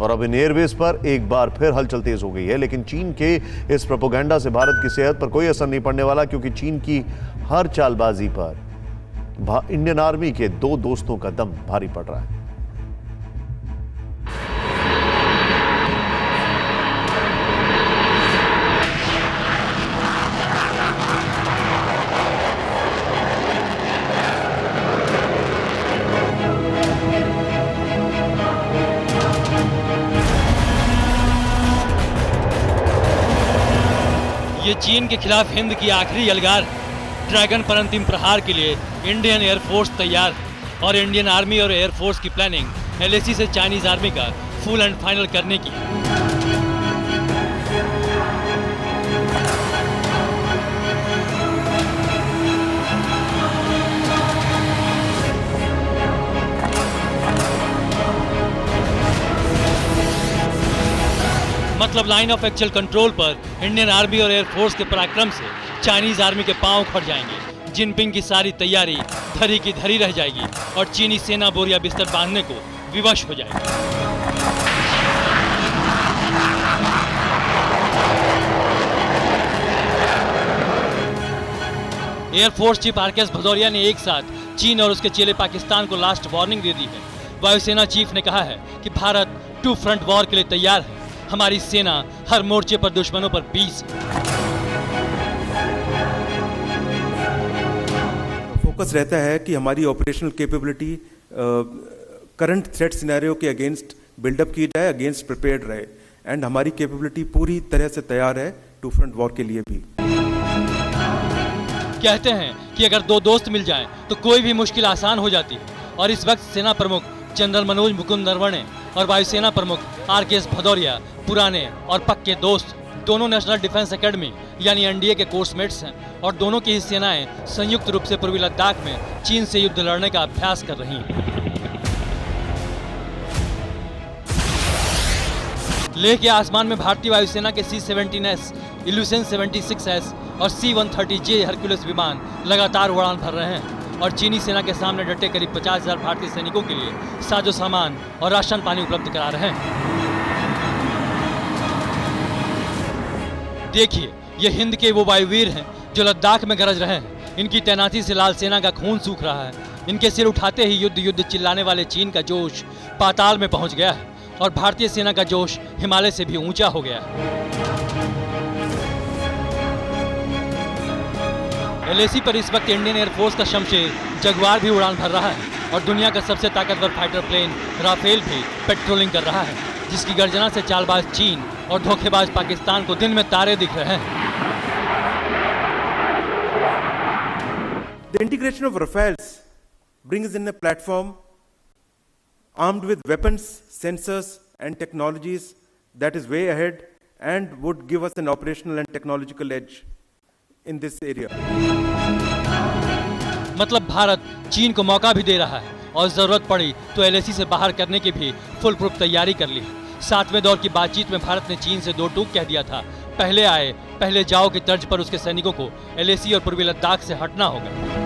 और अब इन एयरबेस पर एक बार फिर हलचल तेज हो गई है। लेकिन चीन के इस प्रोपेगेंडा से भारत की सेहत पर कोई असर नहीं पड़ने वाला, क्योंकि चीन की हर चालबाजी पर इंडियन आर्मी के 2 दोस्तों का दम भारी पड़ रहा है। ये चीन के खिलाफ हिंद की आखिरी यलगार है। ड्रैगन पर अंतिम प्रहार के लिए इंडियन एयरफोर्स तैयार है और इंडियन आर्मी और एयरफोर्स की प्लानिंग एलएसी से चाइनीज आर्मी का फुल एंड फाइनल करने की है। मतलब लाइन ऑफ एक्चुअल कंट्रोल पर इंडियन आर्मी और एयरफोर्स के पराक्रम से चाइनीज आर्मी के पांव उखड़ जाएंगे। जिनपिंग की सारी तैयारी धरी की धरी रह जाएगी और चीनी सेना बोरिया बिस्तर बांधने को विवश हो जाएगी। एयरफोर्स चीफ आरकेएस भदौरिया ने एक साथ चीन और उसके चेले पाकिस्तान को लास्ट वार्निंग दे दी है। वायुसेना चीफ ने कहा है कि भारत 2 फ्रंट वॉर के लिए तैयार है। हमारी सेना हर मोर्चे पर दुश्मनों पर 20 फोकस रहता है कि हमारी operational capability current threat scenario के अगेंस्ट बिल्डअप की जाए, अगेंस्ट प्रिपेयर्ड रहे, एंड हमारी कैपेबिलिटी पूरी तरह से तैयार है 2 फ्रंट वॉर के लिए भी। कहते हैं कि अगर 2 दोस्त मिल जाएं तो कोई भी मुश्किल आसान हो जाती है और इस वक्त सेना प्रमुख जनरल मनोज मुकुंद नरवणे और वायुसेना प्रमुख आरकेएस भदौरिया पुराने और पक्के दोस्त, दोनों नेशनल डिफेंस एकेडमी यानी एनडीए के कोर्समेट्स हैं और दोनों की ही सेनाएं संयुक्त रूप से पूर्वी लद्दाख में चीन से युद्ध लड़ने का अभ्यास कर रही हैं। लेह के आसमान में भारतीय वायुसेना के C-17S, इल्यूशन 76S और C-130J हरक्यूलिस विमान लगातार उड़ान भर रहे हैं और चीनी सेना के सामने डटे करीब 50,000 भारतीय सैनिकों के लिए साजो सामान और राशन पानी उपलब्ध करा रहे हैं। देखिए, ये हिंद के वो वायुवीर हैं जो लद्दाख में गरज रहे हैं। इनकी तैनाती से लाल सेना का खून सूख रहा है। इनके सिर उठाते ही युद्ध युद्ध चिल्लाने वाले चीन का जोश पाताल में पहुंच गया है और भारतीय सेना का जोश हिमालय से भी ऊंचा हो गया है। एलएसी पर इस वक्त इंडियन एयरफोर्स का शमशेर जगुआर भी उड़ान भर रहा है और दुनिया का सबसे ताकतवर फाइटर प्लेन राफेल भी पेट्रोलिंग कर रहा है, जिसकी गर्जना से चालबाज चीन और धोखेबाज पाकिस्तान को दिन में तारे दिख रहे हैं। The integration of Rafales brings in a platform armed with weapons, sensors and technologies that is way ahead and would give us an operational and technological edge in this area. मतलब भारत चीन को मौका भी दे रहा है और जरूरत पड़ी तो एलएसी से बाहर करने की भी फुल प्रूफ तैयारी कर ली है। 7वें दौर की बातचीत में भारत ने चीन से 2 टूक कह दिया था, पहले आए पहले जाओ की तर्ज पर उसके सैनिकों को एलएसी और पूर्वी लद्दाख से हटना होगा।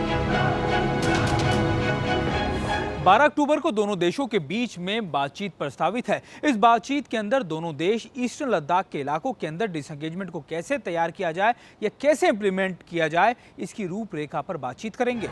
12 अक्टूबर को दोनों देशों के बीच में बातचीत प्रस्तावित है। इस बातचीत के अंदर दोनों देश ईस्टर्न लद्दाख के इलाकों के अंदर डिसएंगेजमेंट को कैसे तैयार किया जाए या कैसे इंप्लीमेंट किया जाए, इसकी रूपरेखा पर बातचीत करेंगे।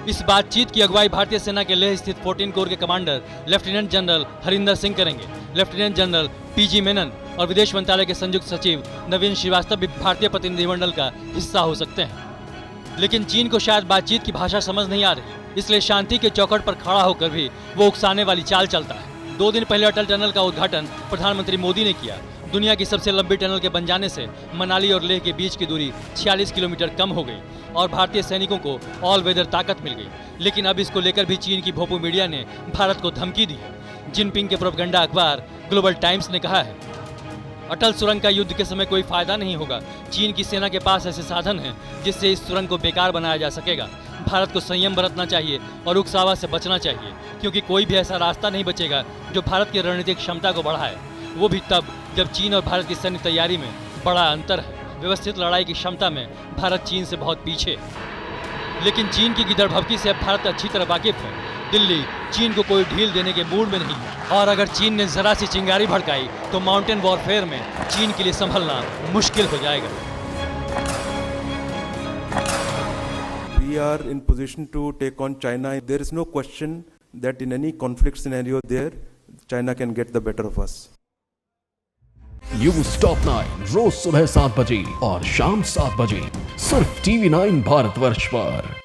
इस बातचीत की अगुवाई भारतीय सेना के लेह स्थित 14 कोर के commander lieutenant general Harinder Singh करेंगे। लेफ्टिनेंट जनरल पीजी मेनन और विदेश मंत्रालय के संयुक्त सचिव नवीन श्रीवास्तव भी भारतीय प्रतिनिधिमंडल का हिस्सा हो सकते हैं। लेकिन चीन को शायद बातचीत की भाषा समझ नहीं आ रही, इसलिए शांति के चौखट पर खड़ा होकर भी वो उकसाने वाली चाल चलता है। 2 दिन पहले अटल टनल का उद्घाटन प्रधानमंत्री मोदी ने किया। दुनिया की सबसे लंबी टनल के बन जाने से मनाली और लेह के बीच की दूरी 46 किलोमीटर कम हो गई और भारतीय सैनिकों को ऑल वेदर ताकत मिल गई। लेकिन अब इसको लेकर भी चीन की भोपू मीडिया ने भारत को धमकी दी है। जिनपिंग के प्रोपेगेंडा अखबार ग्लोबल टाइम्स ने कहा है, अटल सुरंग का युद्ध के समय कोई फायदा नहीं होगा। चीन की सेना के पास ऐसे साधन हैं जिससे इस सुरंग को बेकार बनाया जा सकेगा। भारत को संयम बरतना चाहिए और उकसावा से बचना चाहिए, क्योंकि कोई भी ऐसा रास्ता नहीं बचेगा जो भारत की रणनीतिक क्षमता को बढ़ाए, वो भी तब जब चीन और भारत की सैन्य तैयारी में बड़ा अंतर है। व्यवस्थित लड़ाई की क्षमता में भारत चीन से बहुत पीछे। लेकिन चीन की गिदड़ भभकी से अब भारत अच्छी तरह वाकिफ है। दिल्ली चीन को कोई ढील देने के मूड में नहीं है और अगर चीन ने जरा सी चिंगारी भड़काई तो माउंटेन वॉरफेयर में चीन के लिए संभलना मुश्किल हो जाएगा। We are in position to take on China. There is no question that in any conflict scenario there, China can get the better of us. News top 9 रोज सुबह 7 बजे और शाम 7 बजे सिर्फ TV9 भारतवर्ष पर।